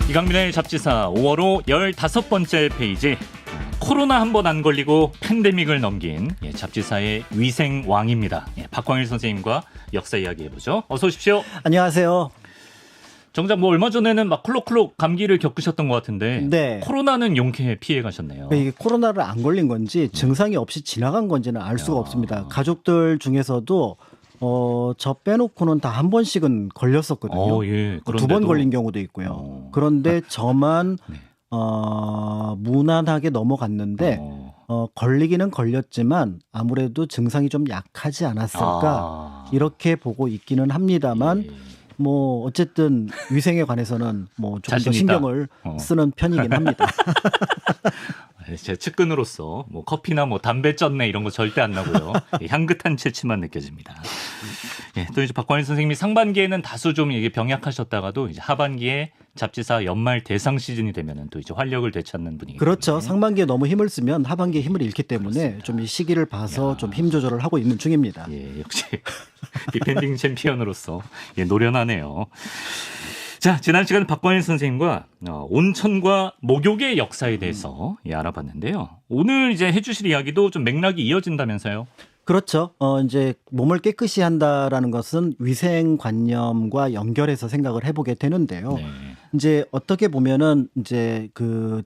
이강민의 잡지사 5월호 15번째 페이지. 코로나 한 번 안 걸리고 팬데믹을 넘긴 잡지사의 위생왕입니다. 박광일 선생님과 역사 이야기 해보죠. 어서 오십시오. 안녕하세요. 정작 얼마 전에는 막 콜록콜록 감기를 겪으셨던 것 같은데 네. 코로나는 용케 피해 가셨네요. 이게 코로나를 안 걸린 건지 증상이 없이 지나간 건지는 알 수가 없습니다. 가족들 중에서도 저 빼놓고는 다 한 번씩은 걸렸었거든요. 예. 두 번 걸린 경우도 있고요. 그런데 저만 네. 무난하게 넘어갔는데 걸리기는 걸렸지만 아무래도 증상이 좀 약하지 않았을까 이렇게 보고 있기는 합니다만 어쨌든 위생에 관해서는 조금 더 신경을 쓰는 편이긴 합니다. 제 측근으로서 커피나 담배 쪘네 이런 거 절대 안 나고요. 향긋한 채취만 느껴집니다. 또 이제 박광일 선생님이 상반기에는 다소 좀 이게 병약하셨다가도 이제 하반기에 잡지사 연말 대상 시즌이 되면은 또 이제 활력을 되찾는 분위기. 그렇죠. 상반기에 너무 힘을 쓰면 하반기에 힘을 잃기 때문에 좀 이 시기를 봐서 좀 힘 조절을 하고 있는 중입니다. 역시 디펜딩 챔피언으로서 노련하네요. 자, 지난 시간 박광일 선생님과 온천과 목욕의 역사에 대해서 알아봤는데요. 오늘 이제 해주실 이야기도 좀 맥락이 이어진다면서요? 그렇죠. 이제 몸을 깨끗이 한다라는 것은 위생관념과 연결해서 생각을 해보게 되는데요. 네. 이제 어떻게 보면은 이제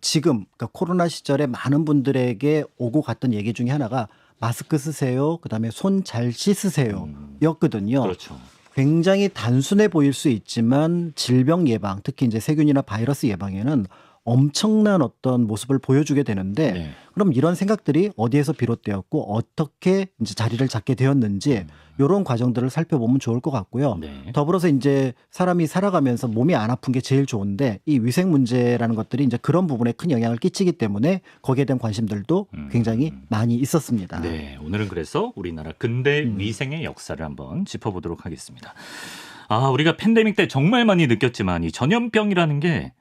지금 그러니까 코로나 시절에 많은 분들에게 오고 갔던 얘기 중에 하나가 마스크 쓰세요. 그다음에 손 잘 씻으세요였거든요. 그렇죠. 굉장히 단순해 보일 수 있지만 질병 예방, 특히 이제 세균이나 바이러스 예방에는 엄청난 어떤 모습을 보여주게 되는데 그럼 이런 생각들이 어디에서 비롯되었고 어떻게 이제 자리를 잡게 되었는지 이런 과정들을 살펴보면 좋을 것 같고요. 더불어서 이제 사람이 살아가면서 몸이 안 아픈 게 제일 좋은데 이 위생 문제라는 것들이 이제 그런 부분에 큰 영향을 끼치기 때문에 거기에 대한 관심들도 굉장히 많이 있었습니다. 네, 오늘은 그래서 우리나라 근대 위생의 역사를 한번 짚어보도록 하겠습니다. 우리가 팬데믹 때 정말 많이 느꼈지만 이 전염병이라는 게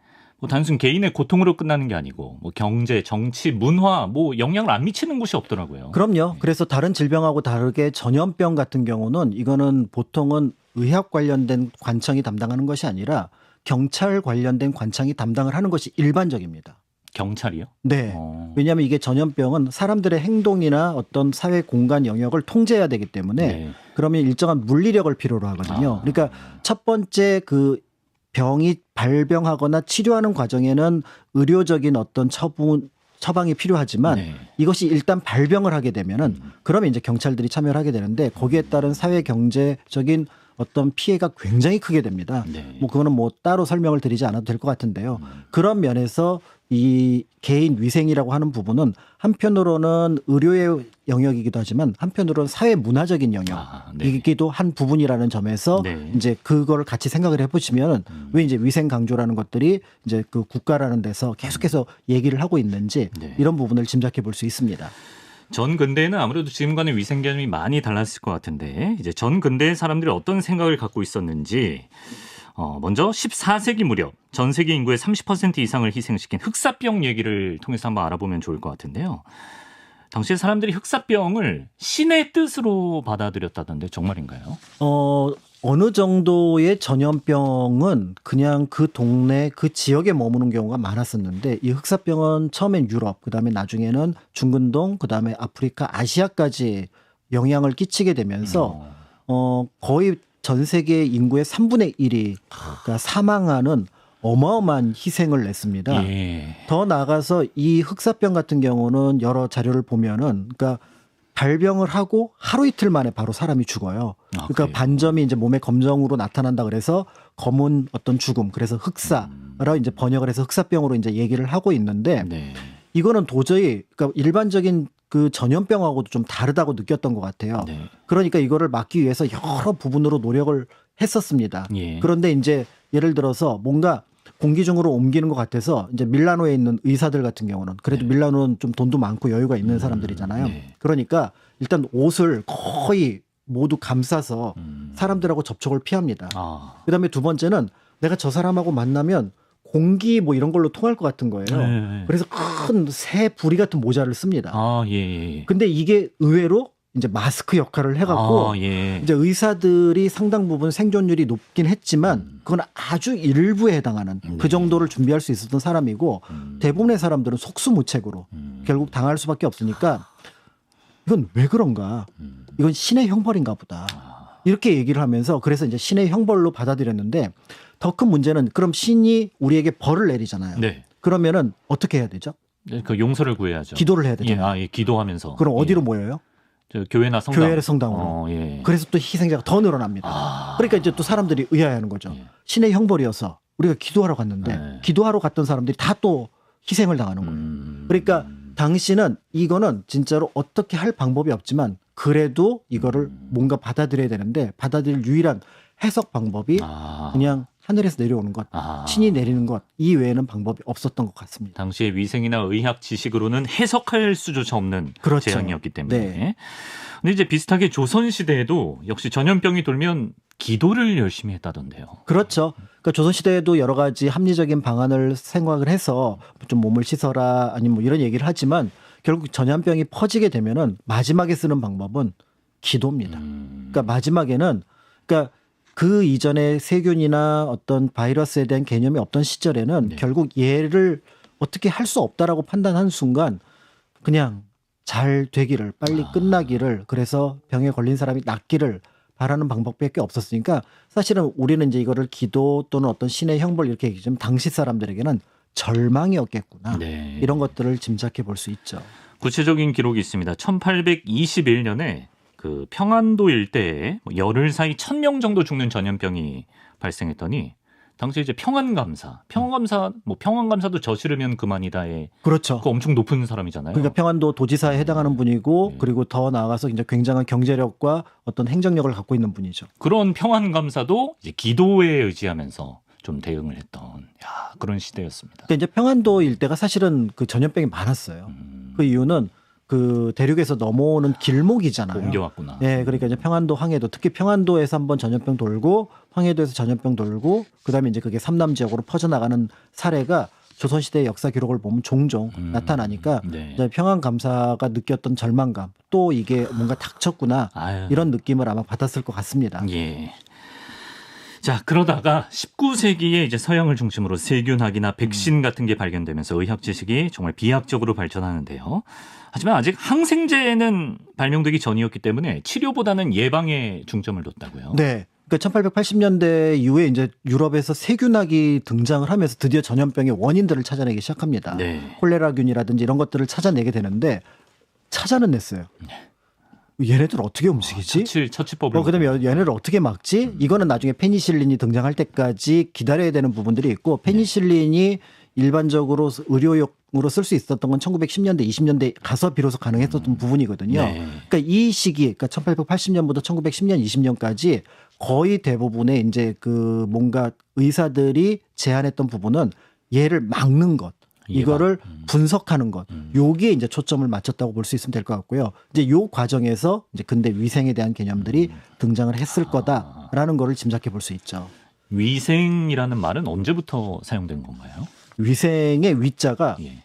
단순 개인의 고통으로 끝나는 게 아니고 경제, 정치, 문화 영향을 안 미치는 곳이 없더라고요. 그럼요. 그래서 다른 질병하고 다르게 전염병 같은 경우는 이거는 보통은 의학 관련된 관청이 담당하는 것이 아니라 경찰 관련된 관청이 담당을 하는 것이 일반적입니다. 경찰이요? 네. 왜냐하면 이게 전염병은 사람들의 행동이나 어떤 사회 공간 영역을 통제해야 되기 때문에 그러면 일정한 물리력을 필요로 하거든요. 그러니까 첫 번째 병이 발병하거나 치료하는 과정에는 의료적인 어떤 처방이 필요하지만 이것이 일단 발병을 하게 되면은 그러면 이제 경찰들이 참여를 하게 되는데 거기에 따른 사회 경제적인 어떤 피해가 굉장히 크게 됩니다. 그거는 따로 설명을 드리지 않아도 될 것 같은데요. 그런 면에서 이 개인 위생이라고 하는 부분은 한편으로는 의료의 영역이기도 하지만 한편으로는 사회 문화적인 영역이기도 한 부분이라는 점에서 이제 그거를 같이 생각을 해보시면 왜 이제 위생 강조라는 것들이 이제 국가라는 데서 계속해서 얘기를 하고 있는지 이런 부분을 짐작해 볼 수 있습니다. 전 근대에는 아무래도 지금과는 위생 개념이 많이 달랐을 것 같은데 이제 전 근대의 사람들이 어떤 생각을 갖고 있었는지 먼저 14세기 무렵 전 세계 인구의 30% 이상을 희생시킨 흑사병 얘기를 통해서 한번 알아보면 좋을 것 같은데요. 당시에 사람들이 흑사병을 신의 뜻으로 받아들였다던데 정말인가요? 어느 정도의 전염병은 그냥 그 동네 그 지역에 머무는 경우가 많았었는데 이 흑사병은 처음엔 유럽, 그다음에 나중에는 중근동, 그다음에 아프리카, 아시아까지 영향을 끼치게 되면서 거의 전 세계 인구의 3분의 1이 그러니까 사망하는 어마어마한 희생을 냈습니다. 더 나아가서 이 흑사병 같은 경우는 여러 자료를 보면은 그러니까 발병을 하고 하루 이틀 만에 바로 사람이 죽어요. 그러니까 그래요? 반점이 이제 몸에 검정으로 나타난다 그래서 검은 어떤 죽음, 그래서 흑사라고 이제 번역을 해서 흑사병으로 이제 얘기를 하고 있는데 이거는 도저히 그러니까 일반적인 전염병하고도 좀 다르다고 느꼈던 것 같아요. 그러니까 이거를 막기 위해서 여러 부분으로 노력을 했었습니다. 그런데 이제 예를 들어서 뭔가 공기 중으로 옮기는 것 같아서 이제 밀라노에 있는 의사들 같은 경우는 그래도 밀라노는 좀 돈도 많고 여유가 있는 사람들이잖아요. 그러니까 일단 옷을 거의 모두 감싸서 사람들하고 접촉을 피합니다. 그다음에 두 번째는 내가 저 사람하고 만나면 공기 이런 걸로 통할 것 같은 거예요. 그래서 큰 새 부리 같은 모자를 씁니다. 근데 이게 의외로 이제 마스크 역할을 해갖고 예. 이제 의사들이 상당 부분 생존율이 높긴 했지만 그건 아주 일부에 해당하는 그 정도를 준비할 수 있었던 사람이고 대부분의 사람들은 속수무책으로 결국 당할 수밖에 없으니까 이건 왜 그런가? 이건 신의 형벌인가 보다. 이렇게 얘기를 하면서 그래서 이제 신의 형벌로 받아들였는데 더 큰 문제는 그럼 신이 우리에게 벌을 내리잖아요. 네. 그러면은 어떻게 해야 되죠? 그 용서를 구해야죠. 기도를 해야 예, 되잖아요. 예, 기도하면서. 그럼 어디로 예. 모여요? 저 교회나 성당. 교회를 성당으로. 예. 그래서 또 희생자가 더 늘어납니다. 그러니까 이제 또 사람들이 의아해하는 거죠. 예. 신의 형벌이어서 우리가 기도하러 갔는데 네. 기도하러 갔던 사람들이 다 또 희생을 당하는 거예요. 그러니까 당신은 이거는 진짜로 어떻게 할 방법이 없지만 그래도 이거를 뭔가 받아들여야 되는데 받아들일 유일한 해석 방법이 그냥 하늘에서 내려오는 것, 신이 내리는 것 이 외에는 방법이 없었던 것 같습니다. 당시의 위생이나 의학 지식으로는 해석할 수조차 없는 그렇죠. 재앙이었기 때문에. 네. 근데 이제 비슷하게 조선 시대에도 역시 전염병이 돌면 기도를 열심히 했다던데요. 그렇죠. 그러니까 조선시대에도 여러 가지 합리적인 방안을 생각을 해서 좀 몸을 씻어라 아니면 뭐 이런 얘기를 하지만 결국 전염병이 퍼지게 되면은 마지막에 쓰는 방법은 기도입니다. 그러니까 마지막에는 그러니까 그 이전에 세균이나 어떤 바이러스에 대한 개념이 없던 시절에는 네. 결국 얘를 어떻게 할 수 없다라고 판단한 순간 그냥 잘 되기를 빨리 끝나기를 그래서 병에 걸린 사람이 낫기를 바라는 방법밖에 없었으니까 사실은 우리는 이제 이거를 기도 또는 어떤 신의 형벌 이렇게 얘기하면 당시 사람들에게는 절망이었겠구나. 네. 이런 것들을 짐작해 볼 수 있죠. 구체적인 기록이 있습니다. 1821년에 그 평안도 일대에 열흘 사이 1,000명 정도 죽는 전염병이 발생했더니 당시 이제 평안감사도 저지르면 그만이다에 그렇죠. 그 엄청 높은 사람이잖아요. 그러니까 평안도 도지사에 해당하는 분이고 네. 그리고 더 나아가서 이제 굉장한 경제력과 어떤 행정력을 갖고 있는 분이죠. 그런 평안감사도 이제 기도에 의지하면서 좀 대응을 했던 그런 시대였습니다. 그러니까 이제 평안도 일대가 사실은 그 전염병이 많았어요. 그 이유는 그 대륙에서 넘어오는 길목이잖아요. 옮겨왔구나. 네, 그러니까 이제 평안도 황해도 특히 평안도에서 한번 전염병 돌고 황해도에서 전염병 돌고 그다음에 이제 그게 삼남 지역으로 퍼져나가는 사례가 조선시대 역사 기록을 보면 종종 나타나니까 네. 이제 평안감사가 느꼈던 절망감 또 이게 뭔가 닥쳤구나 아유. 이런 느낌을 아마 받았을 것 같습니다. 예. 자, 그러다가 19세기에 이제 서양을 중심으로 세균학이나 백신 같은 게 발견되면서 의학 지식이 정말 비약적으로 발전하는데요. 하지만 아직 항생제는 발명되기 전이었기 때문에 치료보다는 예방에 중점을 뒀다고요. 네. 그러니까 1880년대 이후에 이제 유럽에서 세균학이 등장을 하면서 드디어 전염병의 원인들을 찾아내기 시작합니다. 네. 콜레라균이라든지 이런 것들을 찾아내게 되는데 찾아는 냈어요. 얘네들 어떻게 움직이지? 처치법을. 그다음에 얘네를 어떻게 막지? 이거는 나중에 페니실린이 등장할 때까지 기다려야 되는 부분들이 있고 페니실린이 일반적으로 의료용으로 쓸 수 있었던 건 1910년대, 20년대 가서 비로소 가능했었던 부분이거든요. 네. 그러니까 이 시기, 그러니까 1880년부터 1910년, 20년까지 거의 대부분의 이제 그 뭔가 의사들이 제안했던 부분은 얘를 막는 것. 이거를 분석하는 것. 여기에 이제 초점을 맞췄다고 볼 수 있으면 될 것 같고요. 이제 요 과정에서 이제 근대 위생에 대한 개념들이 등장을 했을 거다라는 거를 짐작해 볼 수 있죠. 위생이라는 말은 언제부터 사용된 건가요? 위생의 위자가 예.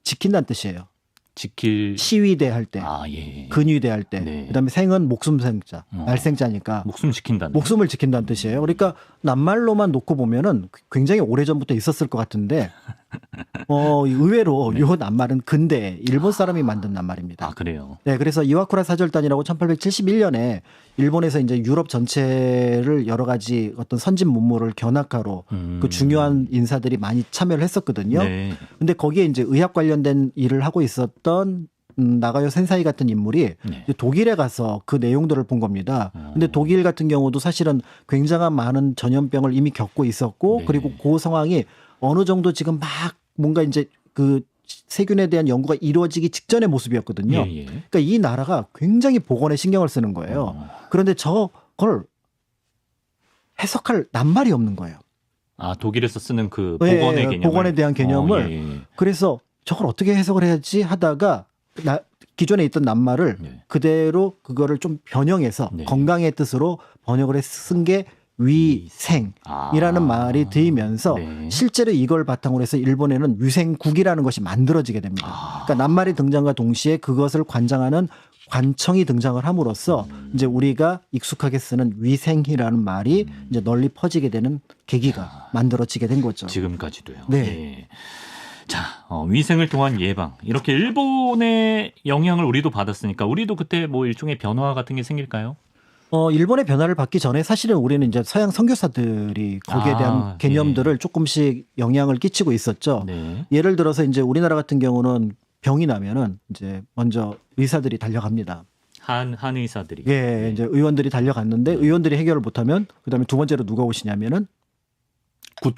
지킨다는 뜻이에요. 지킬. 시위대 할 때, 예. 근위대 할 때, 네. 그다음에 생은 목숨생자, 날생자니까 목숨 지킨다는. 목숨을 지킨다는 뜻이에요. 그러니까 낱말로만 놓고 보면은 굉장히 오래전부터 있었을 것 같은데 의외로 요 낱말은 근대 일본 사람이 만든 낱말입니다. 그래요. 네, 그래서 이와쿠라 사절단이라고 1871년에 일본에서 이제 유럽 전체를 여러 가지 어떤 선진 문물을 견학하러 그 중요한 인사들이 많이 참여를 했었거든요. 네. 근데 거기에 이제 의학 관련된 일을 하고 있었던 나가요 센사이 같은 인물이 네. 이제 독일에 가서 그 내용들을 본 겁니다. 근데 독일 같은 경우도 사실은 굉장한 많은 전염병을 이미 겪고 있었고 네. 그리고 그 상황이 어느 정도 지금 막 뭔가 이제 그 세균에 대한 연구가 이루어지기 직전의 모습이었거든요. 예. 그러니까 이 나라가 굉장히 보건에 신경을 쓰는 거예요. 그런데 저걸 해석할 낱말이 없는 거예요. 독일에서 쓰는 그 예, 보건의 개념. 보건에 대한 개념을. 예. 그래서 저걸 어떻게 해석을 해야지 하다가 기존에 있던 낱말을 네. 그대로 그거를 좀 변형해서 네. 건강의 뜻으로 번역을 쓴 게 위생이라는 말이 들면서 네. 실제로 이걸 바탕으로 해서 일본에는 위생국이라는 것이 만들어지게 됩니다. 그러니까 낱말이 등장과 동시에 그것을 관장하는 관청이 등장을 함으로써 이제 우리가 익숙하게 쓰는 위생이라는 말이 이제 널리 퍼지게 되는 계기가 만들어지게 된 거죠. 지금까지도요. 네. 예. 자, 위생을 통한 예방. 이렇게 일본의 영향을 우리도 받았으니까 우리도 그때 뭐 일종의 변화 같은 게 생길까요? 일본의 변화를 받기 전에 사실은 우리는 이제 서양 선교사들이 거기에 대한 개념들을 조금씩 영향을 끼치고 있었죠. 네. 예를 들어서 이제 우리나라 같은 경우는 병이 나면은 이제 먼저 의사들이 달려갑니다. 한의사들이. 예, 이제 의원들이 달려갔는데 의원들이 해결을 못하면 그다음에 두 번째로 누가 오시냐면은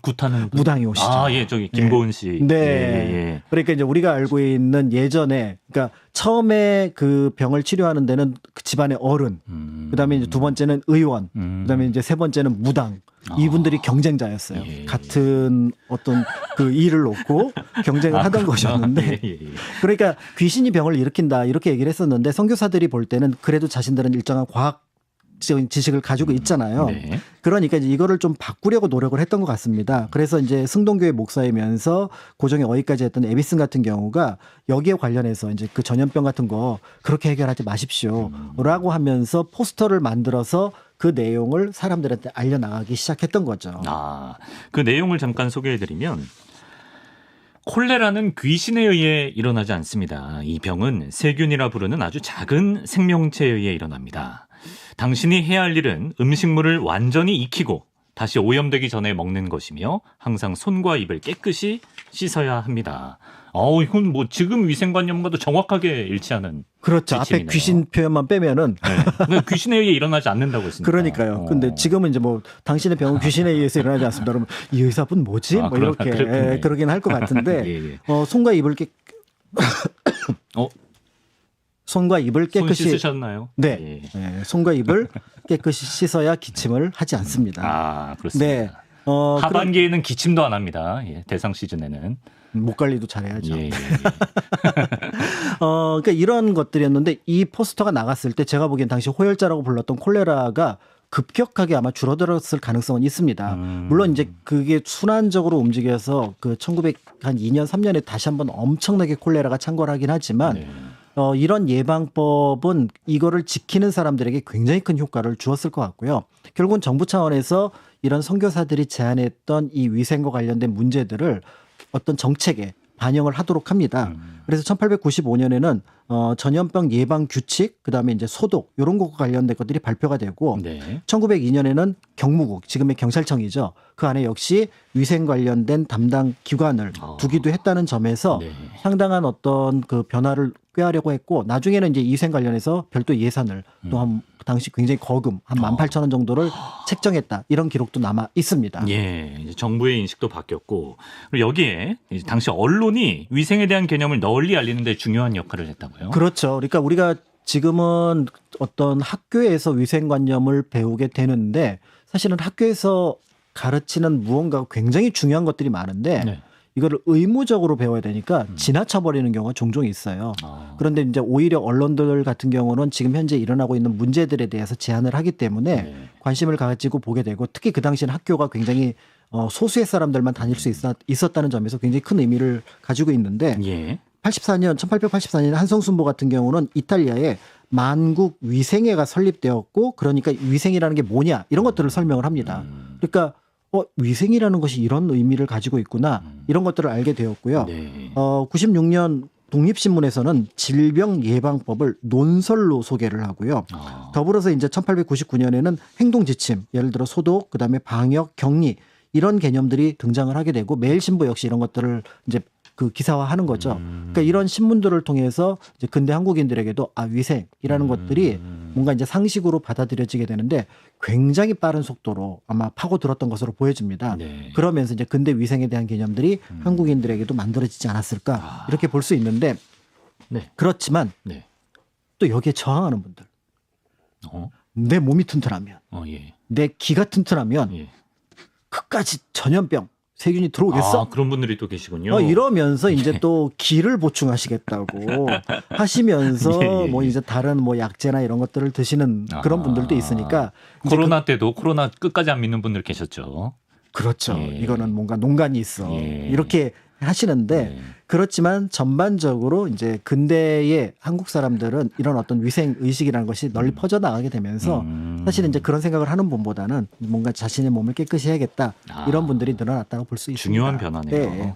굿하는 무당이 오시죠. 예, 저기 김고은 씨. 네. 예. 그러니까 이제 우리가 알고 있는 예전에 그러니까 처음에 그 병을 치료하는 데는 그 집안의 어른, 그다음에 이제 두 번째는 의원, 그다음에 이제 세 번째는 무당. 이분들이 경쟁자였어요. 예. 같은 어떤 그 일을 놓고 경쟁을 하던 것이었는데 예. 그러니까 귀신이 병을 일으킨다 이렇게 얘기를 했었는데 선교사들이 볼 때는 그래도 자신들은 일정한 과학 지식을 가지고 있잖아요. 네. 그러니까 이제 이거를 좀 바꾸려고 노력을 했던 것 같습니다. 그래서 이제 승동교회 목사이면서 고종의 어휘까지 했던 에비슨 같은 경우가 여기에 관련해서 이제 그 전염병 같은 거 그렇게 해결하지 마십시오라고 하면서 포스터를 만들어서 그 내용을 사람들한테 알려나가기 시작했던 거죠. 그 내용을 잠깐 소개해드리면 콜레라는 귀신에 의해 일어나지 않습니다. 이 병은 세균이라 부르는 아주 작은 생명체에 의해 일어납니다. 당신이 해야 할 일은 음식물을 완전히 익히고 다시 오염되기 전에 먹는 것이며 항상 손과 입을 깨끗이 씻어야 합니다. 이건 뭐 지금 위생관념과도 정확하게 일치하는. 그렇죠. 지침이네요. 앞에 귀신 표현만 빼면은. 네. 귀신에 의해 일어나지 않는다고 했습니다. 그러니까요. 근데 지금은 이제 뭐 당신의 병은 귀신에 의해서 일어나지 않습니다. 그러면 이 의사분 뭐지? 뭐 이렇게 그러긴 할 것 같은데 예. 손과 입을 손과 입을 깨끗이 손 씻으셨나요? 네. 예. 네. 손과 입을 깨끗이 씻어야 기침을 하지 않습니다. 그렇습니다. 네. 하반기에는 기침도 안 합니다. 예, 대상 시즌에는. 목 관리도 잘해야죠. 예. 그러니까 이런 것들이었는데 이 포스터가 나갔을 때 제가 보기엔 당시 호열자라고 불렀던 콜레라가 급격하게 아마 줄어들었을 가능성은 있습니다. 물론 이제 그게 순환적으로 움직여서 그 1902년 3년에 다시 한번 엄청나게 콜레라가 창궐을 하긴 하지만 네. 이런 예방법은 이거를 지키는 사람들에게 굉장히 큰 효과를 주었을 것 같고요. 결국은 정부 차원에서 이런 선교사들이 제안했던 이 위생과 관련된 문제들을 어떤 정책에 반영을 하도록 합니다. 그래서 1895년에는 전염병 예방 규칙, 그다음에 이제 소독 이런 것과 관련된 것들이 발표가 되고 네. 1902년에는 경무국, 지금의 경찰청이죠. 그 안에 역시 위생 관련된 담당 기관을 두기도 했다는 점에서 네. 상당한 어떤 그 변화를 꾀하려고 했고 나중에는 이제 위생 관련해서 별도 예산을 또 한 당시 굉장히 거금 한 18,000원 정도를 책정했다. 이런 기록도 남아 있습니다. 예, 이제 정부의 인식도 바뀌었고 그리고 여기에 이제 당시 언론이 위생에 대한 개념을 널리 알리는 데 중요한 역할을 했다고요? 그렇죠. 그러니까 우리가 지금은 어떤 학교에서 위생관념을 배우게 되는데 사실은 학교에서 가르치는 무언가 굉장히 중요한 것들이 많은데 네. 이거를 의무적으로 배워야 되니까 지나쳐버리는 경우가 종종 있어요. 그런데 이제 오히려 언론들 같은 경우는 지금 현재 일어나고 있는 문제들에 대해서 제안을 하기 때문에 네. 관심을 가지고 보게 되고 특히 그 당시에는 학교가 굉장히 소수의 사람들만 다닐 수 있었다는 점에서 굉장히 큰 의미를 가지고 있는데 예. 1884년 한성순보 같은 경우는 이탈리아에 만국 위생회가 설립되었고 그러니까 위생이라는 게 뭐냐 이런 것들을 설명을 합니다. 그러니까 위생이라는 것이 이런 의미를 가지고 있구나 이런 것들을 알게 되었고요. 네. 96년 독립신문에서는 질병 예방법을 논설로 소개를 하고요. 더불어서 이제 1899년에는 행동지침, 예를 들어 소독, 그다음에 방역, 격리 이런 개념들이 등장을 하게 되고 매일신보 역시 이런 것들을 이제 그 기사화하는 거죠. 그러니까 이런 신문들을 통해서 이제 근대 한국인들에게도 위생이라는 것들이 뭔가 이제 상식으로 받아들여지게 되는데 굉장히 빠른 속도로 아마 파고들었던 것으로 보여집니다. 네. 그러면서 이제 근대 위생에 대한 개념들이 한국인들에게도 만들어지지 않았을까 이렇게 볼 수 있는데 네. 그렇지만 네. 또 여기에 저항하는 분들, 어? 내 몸이 튼튼하면, 예. 내 기가 튼튼하면 예. 그까지 전염병 세균이 들어오겠어? 그런 분들이 또 계시군요. 이러면서 이제 또 기를 보충하시겠다고 하시면서 예. 뭐 이제 다른 뭐 약재나 이런 것들을 드시는 그런 분들도 있으니까 이제 코로나 때도 코로나 끝까지 안 믿는 분들 계셨죠. 그렇죠. 예. 이거는 뭔가 농간이 있어. 예. 이렇게 하시는데 네. 그렇지만 전반적으로 이제 근대의 한국 사람들은 이런 어떤 위생 의식이라는 것이 널리 퍼져 나가게 되면서 사실은 이제 그런 생각을 하는 분보다는 뭔가 자신의 몸을 깨끗이 해야겠다 이런 분들이 늘어났다고 볼 수 있습니다. 중요한 변화네요. 네.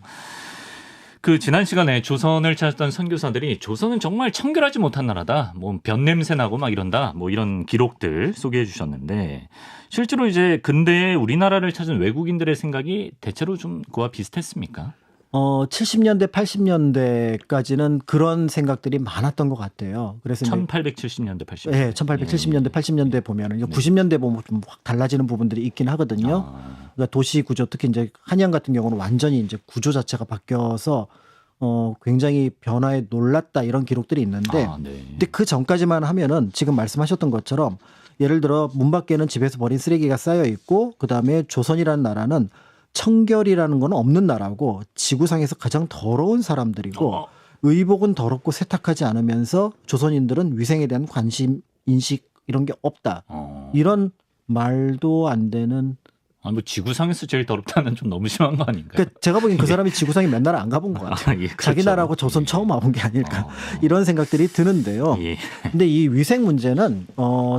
그 지난 시간에 조선을 찾았던 선교사들이 조선은 정말 청결하지 못한 나라다. 뭐 변 냄새 나고 막 이런다. 뭐 이런 기록들 소개해 주셨는데 실제로 이제 근대에 우리나라를 찾은 외국인들의 생각이 대체로 좀 그와 비슷했습니까? 70년대, 80년대까지는 그런 생각들이 많았던 것 같아요. 그래서 1870년대, 80년대. 네, 1870년대, 80년대 보면은 90년대 보면 좀 확 달라지는 부분들이 있긴 하거든요. 그러니까 도시 구조, 특히 이제 한양 같은 경우는 완전히 이제 구조 자체가 바뀌어서 굉장히 변화에 놀랐다 이런 기록들이 있는데, 네. 근데 그 전까지만 하면은 지금 말씀하셨던 것처럼 예를 들어 문 밖에는 집에서 버린 쓰레기가 쌓여 있고, 그 다음에 조선이라는 나라는 청결이라는 건 없는 나라고 지구상에서 가장 더러운 사람들이고 의복은 더럽고 세탁하지 않으면서 조선인들은 위생에 대한 관심, 인식 이런 게 없다. 이런 말도 안 되는. 뭐 지구상에서 제일 더럽다는 좀 너무 심한 거 아닌가요? 그러니까 제가 보기엔 그 사람이 지구상에 몇 나라 안 가본 것 같아요. 예, 그렇죠. 자기 나라하고 조선 처음 와본 게 아닐까 이런 생각들이 드는데요. 예. 근데 이 위생 문제는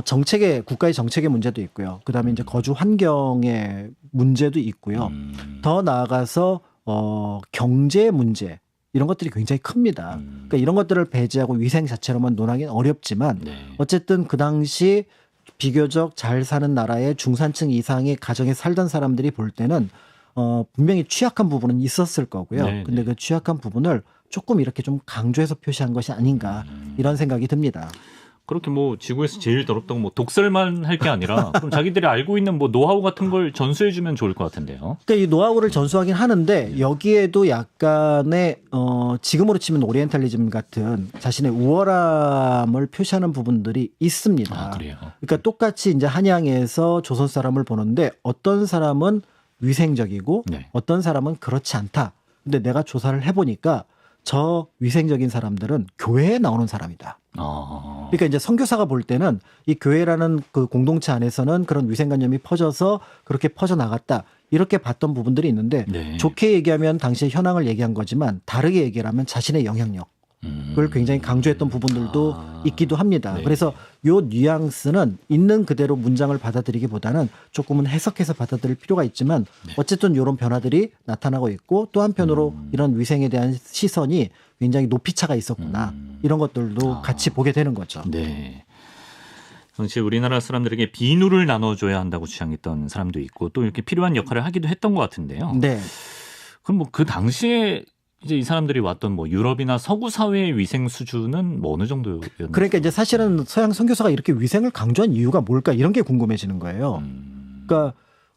정책의 국가의 정책의 문제도 있고요. 그다음에 이제 거주 환경의 문제도 있고요. 더 나아가서 경제 문제 이런 것들이 굉장히 큽니다. 그러니까 이런 것들을 배제하고 위생 자체로만 논하기는 어렵지만 네. 어쨌든 그 당시 비교적 잘 사는 나라의 중산층 이상의 가정에 살던 사람들이 볼 때는 분명히 취약한 부분은 있었을 거고요. 네, 근데 네. 그 취약한 부분을 조금 이렇게 좀 강조해서 표시한 것이 아닌가 이런 생각이 듭니다. 그렇게 뭐 지구에서 제일 더럽다고 뭐 독설만 할 게 아니라 그럼 자기들이 알고 있는 뭐 노하우 같은 걸 전수해 주면 좋을 것 같은데요. 그러니까 이 노하우를 전수하긴 하는데 여기에도 약간의 지금으로 치면 오리엔탈리즘 같은 자신의 우월함을 표시하는 부분들이 있습니다. 그래요. 그러니까 똑같이 이제 한양에서 조선 사람을 보는데 어떤 사람은 위생적이고 네. 어떤 사람은 그렇지 않다. 근데 내가 조사를 해보니까 저 위생적인 사람들은 교회에 나오는 사람이다. 그러니까 이제 선교사가 볼 때는 이 교회라는 그 공동체 안에서는 그런 위생관념이 퍼져서 그렇게 퍼져 나갔다. 이렇게 봤던 부분들이 있는데 네. 좋게 얘기하면 당시의 현황을 얘기한 거지만 다르게 얘기하면 자신의 영향력. 그걸 굉장히 강조했던 부분들도 있기도 합니다. 네. 그래서 요 뉘앙스는 있는 그대로 문장을 받아들이기보다는 조금은 해석해서 받아들일 필요가 있지만 어쨌든 이런 변화들이 나타나고 있고 또 한편으로 이런 위생에 대한 시선이 굉장히 높이차가 있었구나. 이런 것들도 같이 보게 되는 거죠. 네. 당시 우리나라 사람들에게 비누를 나눠줘야 한다고 주장했던 사람도 있고 또 이렇게 필요한 역할을 하기도 했던 것 같은데요. 네. 그럼 뭐 그 당시에 이제 이 사람들이 왔던 뭐 유럽이나 서구 사회의 위생 수준은 뭐 어느 정도였나요? 그러니까 이제 사실은 서양 선교사가 이렇게 위생을 강조한 이유가 뭘까 이런 게 궁금해지는 거예요. 그러니까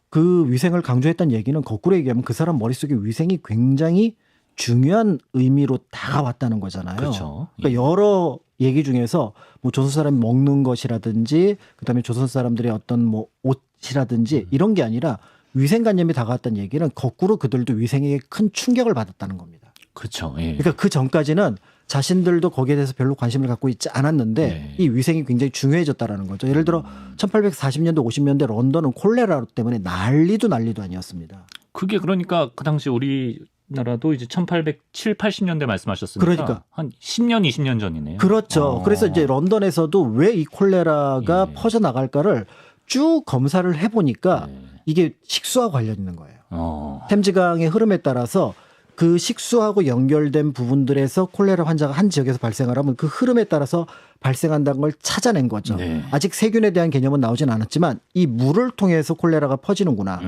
그 위생을 강조했던 얘기는 거꾸로 얘기하면 그 사람 머릿속에 위생이 굉장히 중요한 의미로 다가왔다는 거잖아요. 그렇죠. 그러니까 여러 얘기 중에서 뭐 조선 사람이 먹는 것이라든지 그다음에 조선 사람들의 어떤 뭐 옷이라든지 이런 게 아니라 위생관념이 다가왔다는 얘기는 거꾸로 그들도 위생에 큰 충격을 받았다는 겁니다. 그렇죠. 예. 그러니까 그 전까지는 자신들도 거기에 대해서 별로 관심을 갖고 있지 않았는데 네. 이 위생이 굉장히 중요해졌다라는 거죠. 예를 들어 1840년대 50년대 런던은 콜레라 때문에 난리도 아니었습니다. 그게 그러니까 그 당시 우리나라도 이제 1870, 80년대 말씀하셨으니까 그러니까. 한 10년, 20년 전이네요. 그렇죠. 그래서 이제 런던에서도 왜 이 콜레라가 예. 퍼져나갈까를 쭉 검사를 해보니까 네. 이게 식수와 관련 있는 거예요. 템 템즈강의 흐름에 따라서 그 식수하고 연결된 부분들에서 콜레라 환자가 한 지역에서 발생하려면 그 흐름에 따라서 발생한다는 걸 찾아낸 거죠. 네. 아직 세균에 대한 개념은 나오진 않았지만 이 물을 통해서 콜레라가 퍼지는구나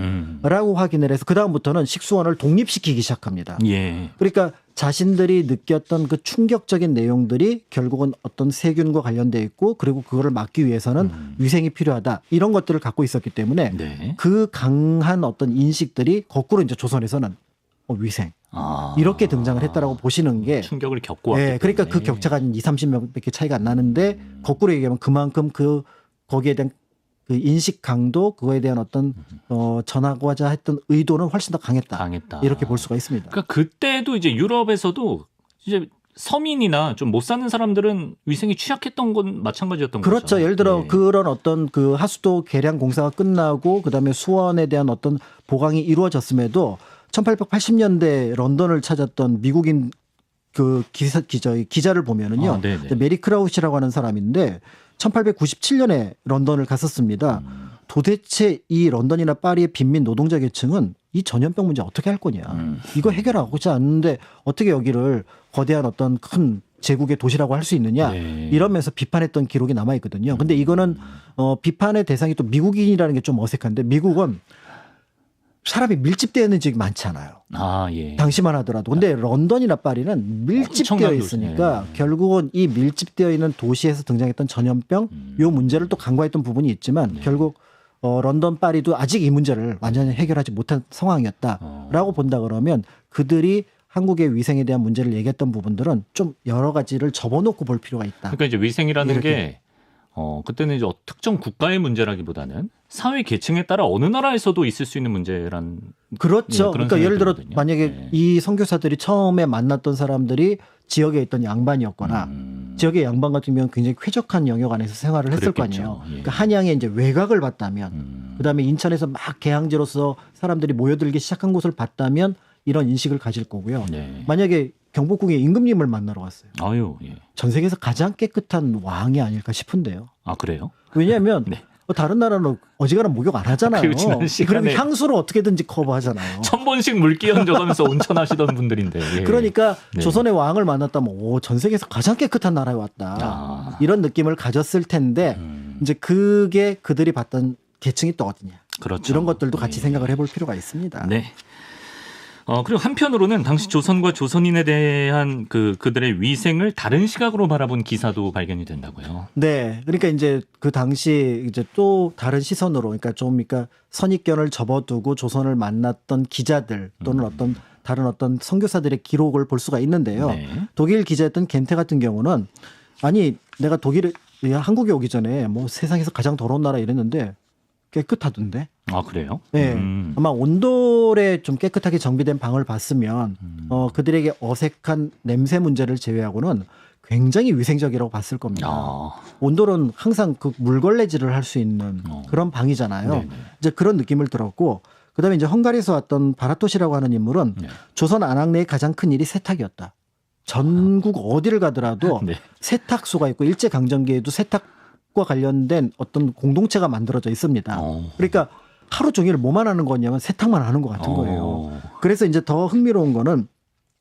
라고 확인을 해서 그다음부터는 식수원을 독립시키기 시작합니다. 예. 그러니까 자신들이 느꼈던 그 충격적인 내용들이 결국은 어떤 세균과 관련돼 있고 그리고 그거를 막기 위해서는 위생이 필요하다. 이런 것들을 갖고 있었기 때문에 네. 그 강한 어떤 인식들이 거꾸로 이제 조선에서는 위생 이렇게 등장을 했다라고 보시는 게 충격을 겪고 왔기 네, 그러니까 때문에. 그 격차가 한 2-30명밖에 차이가 안 나는데 거꾸로 얘기하면 그만큼 그 거기에 대한 그 인식 강도 그거에 대한 어떤 전하고자 했던 의도는 훨씬 더 강했다. 이렇게 볼 수가 있습니다. 그러니까 그때도 이제 유럽에서도 이제 서민이나 좀 못 사는 사람들은 위생이 취약했던 건 마찬가지였던 거죠. 그렇죠. 예를 들어 예. 그런 어떤 그 하수도 개량 공사가 끝나고 그다음에 수원에 대한 어떤 보강이 이루어졌음에도 1880년대 런던을 찾았던 미국인 그 기자를 보면은요. 메리 크라우시라고 하는 사람인데 1897년에 런던을 갔었습니다. 도대체 이 런던이나 파리의 빈민 노동자 계층은 이 전염병 문제 어떻게 할 거냐. 이거 해결하고자 않는데 어떻게 여기를 거대한 어떤 큰 제국의 도시라고 할 수 있느냐. 이러면서 비판했던 기록이 남아 있거든요. 근데 이거는 비판의 대상이 또 미국인이라는 게 좀 어색한데 미국은 사람이 밀집되어 있는 지역이 많지 않아요. 당시만 하더라도. 근데 런던이나 파리는 밀집되어 있으니까 결국은 이 밀집되어 있는 도시에서 등장했던 전염병 요 문제를 또 간과했던 부분이 있지만 결국 런던, 파리도 아직 이 문제를 완전히 해결하지 못한 상황이었다라고 본다 그러면 그들이 한국의 위생에 대한 문제를 얘기했던 부분들은 좀 여러 가지를 접어놓고 볼 필요가 있다. 그러니까 이제 위생이라는 게 그때는 이제 특정 국가의 문제라기보다는 사회 계층에 따라 어느 나라에서도 있을 수 있는 문제란. 그렇죠. 그러니까 예를 들어 만약에 이 선교사들이 처음에 만났던 사람들이 지역에 있던 양반이었거나 지역의 양반 같은 경우는 굉장히 쾌적한 영역 안에서 생활을 했을 거 아니에요. 그러니까 한양에 이제 외곽을 봤다면 그다음에 인천에서 막 개항지로서 사람들이 모여들기 시작한 곳을 봤다면 이런 인식을 가질 거고요. 만약에 경복궁에 임금님을 만나러 갔어요. 전 세계에서 가장 깨끗한 왕이 아닐까 싶은데요. 그래요? 왜냐하면 다른 나라는 어지간한 목욕 안 하잖아요. 그럼 향수로 어떻게든지 커버하잖아요. 1000번씩 물 끼얹어가면서 온천하시던 분들인데. 그러니까 조선의 왕을 만났다면 전 세계에서 가장 깨끗한 나라에 왔다. 이런 느낌을 가졌을 텐데 이제 그게 그들이 봤던 계층이 또 어디냐. 그렇죠. 이런 것들도 같이 생각을 해볼 필요가 있습니다. 네. 그리고 한편으로는 당시 조선과 조선인에 대한 그들의 위생을 다른 시각으로 바라본 기사도 발견이 된다고요. 네. 그러니까 이제 그 당시 이제 또 다른 시선으로 그러니까 선입견을 접어두고 조선을 만났던 기자들 또는 다른 어떤 선교사들의 기록을 볼 수가 있는데요. 독일 기자였던 겐테 같은 경우는 아니 내가 한국에 오기 전에 뭐 세상에서 가장 더러운 나라 이랬는데 깨끗하던데. 그래요? 네. 아마 온돌에 좀 깨끗하게 정비된 방을 봤으면 그들에게 어색한 냄새 문제를 제외하고는 굉장히 위생적이라고 봤을 겁니다. 온돌은 항상 그 물걸레질을 할 수 있는 그런 방이잖아요. 이제 그런 느낌을 들었고 그다음에 이제 헝가리에서 왔던 바라토시라고 하는 인물은 조선 안악내의 가장 큰 일이 세탁이었다. 전국 어디를 가더라도 세탁소가 있고 일제강점기에도 세탁과 관련된 어떤 공동체가 만들어져 있습니다. 그러니까 하루 종일 뭐만 하는 거냐면 세탁만 하는 것 같은 거예요. 그래서 이제 더 흥미로운 거는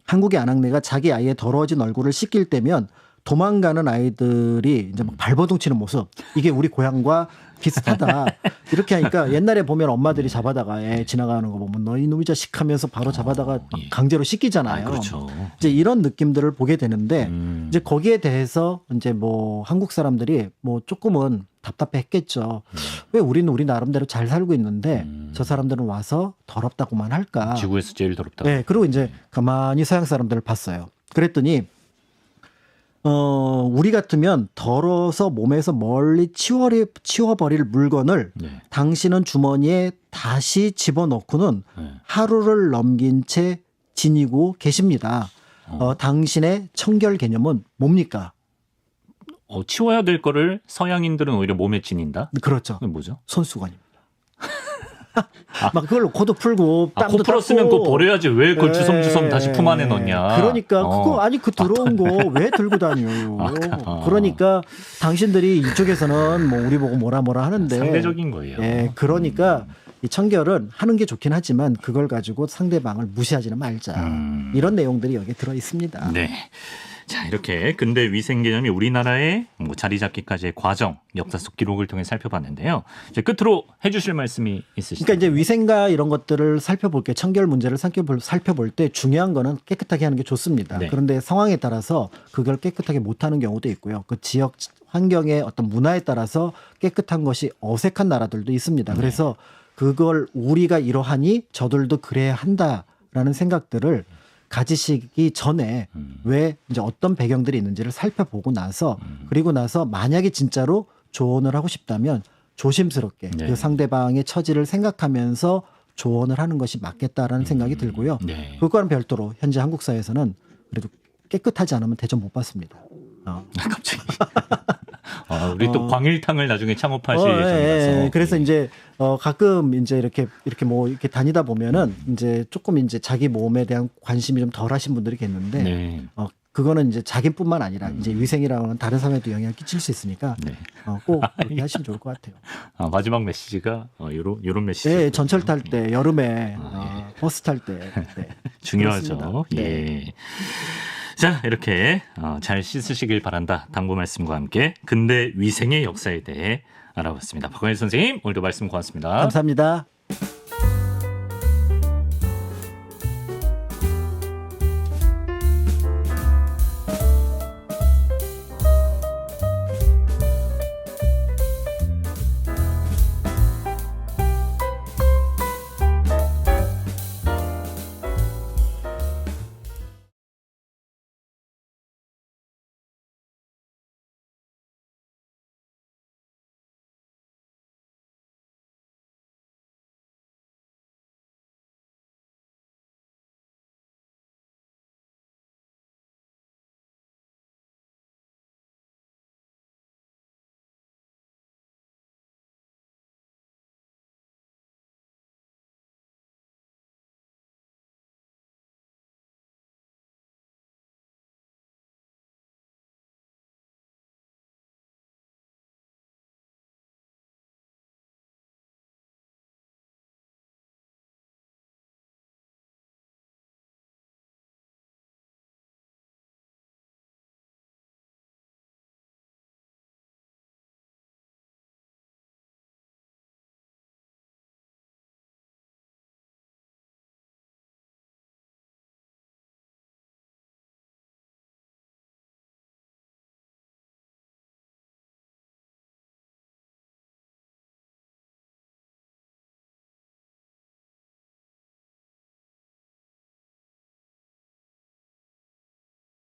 한국의 안악내가 자기 아이의 더러워진 얼굴을 씻길 때면 도망가는 아이들이 이제 막 발버둥 치는 모습. 이게 우리 고향과 비슷하다. 이렇게 하니까 옛날에 보면 엄마들이 잡아다가 애 지나가는 거 보면 너 이놈의 자식 하면서 바로 잡아다가 강제로 씻기잖아요. 그렇죠. 이제 이런 느낌들을 보게 되는데 이제 거기에 대해서 이제 뭐 한국 사람들이 뭐 조금은 답답했겠죠. 왜 우리는 우리 나름대로 잘 살고 있는데 저 사람들은 와서 더럽다고만 할까. 지구에서 제일 더럽다고. 네. 그리고 이제 가만히 서양 사람들을 봤어요. 그랬더니 우리 같으면 더러워서 몸에서 멀리 치워버릴 물건을 당신은 주머니에 다시 집어넣고는 하루를 넘긴 채 지니고 계십니다. 당신의 청결 개념은 뭡니까? 치워야 될 거를 서양인들은 오히려 몸에 지닌다? 그렇죠. 그게 뭐죠? 손수건입니다. 막 그걸로 코도 풀고 땀도 코 풀었으면 그거 버려야지 왜 그걸 주섬주섬 다시 품 안에 넣냐. 그러니까 그거 그 더러운 거 왜 들고 다녀요. 그러니까 당신들이 이쪽에서는 뭐 우리 보고 뭐라 하는데 상대적인 거예요. 그러니까 이 청결은 하는 게 좋긴 하지만 그걸 가지고 상대방을 무시하지는 말자. 이런 내용들이 여기에 들어 있습니다. 네. 자, 이렇게 근대 위생 개념이 우리나라에 자리 잡기까지의 과정, 역사 속 기록을 통해 살펴봤는데요. 이제 끝으로 해주실 말씀이 있으시죠? 그러니까 이제 위생과 이런 것들을 살펴볼 게 청결 문제를 살펴볼 때 중요한 거는 깨끗하게 하는 게 좋습니다. 그런데 상황에 따라서 그걸 깨끗하게 못하는 경우도 있고요. 그 지역 환경의 어떤 문화에 따라서 깨끗한 것이 어색한 나라들도 있습니다. 그래서 그걸 우리가 이러하니 저들도 그래야 한다라는 생각들을 가지시기 전에 왜 이제 어떤 배경들이 있는지를 살펴보고 나서 그리고 나서 만약에 진짜로 조언을 하고 싶다면 조심스럽게 그 상대방의 처지를 생각하면서 조언을 하는 것이 맞겠다라는 생각이 들고요. 그것과는 별도로 현재 한국 사회에서는 그래도 깨끗하지 않으면 대접 못 받습니다. 갑자기. 우리 또 광일탕을 나중에 창업하실 예정이라서. 그래서 이제 가끔 이제 이렇게 뭐 이렇게 다니다 보면은 이제 조금 이제 자기 몸에 대한 관심이 좀 덜하신 분들이 계시는데 네. 그거는 이제 자기뿐만 아니라 이제 위생이라는 건 다른 사람에도 영향을 끼칠 수 있으니까 네. 꼭 그렇게 하시면 좋을 것 같아요. 마지막 메시지가 요런 메시지. 네, 전철 탈 때, 여름에 버스 탈 때 네. 중요하죠. 그렇습니다. 예. 네. 자, 이렇게 잘 씻으시길 바란다. 당부 말씀과 함께 근대 위생의 역사에 대해 알아봤습니다. 박광일 선생님, 오늘도 말씀 고맙습니다. 감사합니다.